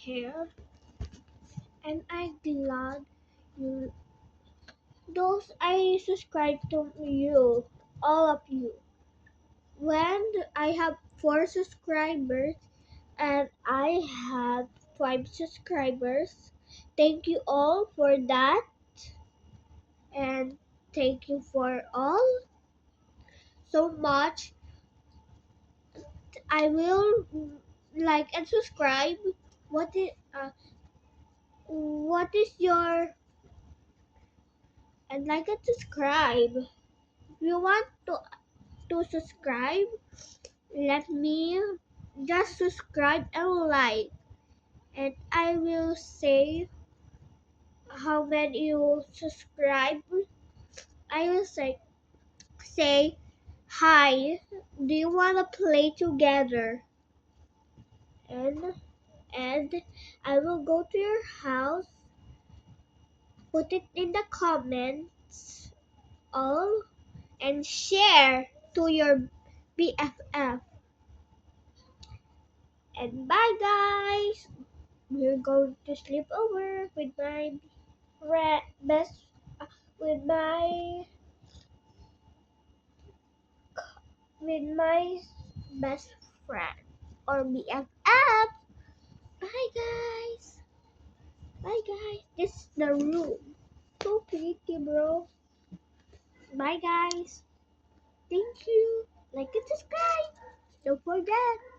hair, and I'm glad you those I subscribe to you, all of you. When I have 4 subscribers and I have 5 subscribers, thank you all for that, and thank you for all so much. I will like and subscribe. What is uh, what is your and like and subscribe? If you want to subscribe, let me just subscribe and like, and I will say how many you subscribe. I will say hi. Do you wanna play together? And and I will go to your house. Put it in the comments all and share to your BFF. And bye guys. We're going to sleep over with my best with my best friend or BFF. Bye guys. Bye guys. This is the room. So pretty, bro. Bye guys. Thank you. Like and subscribe. Don't forget.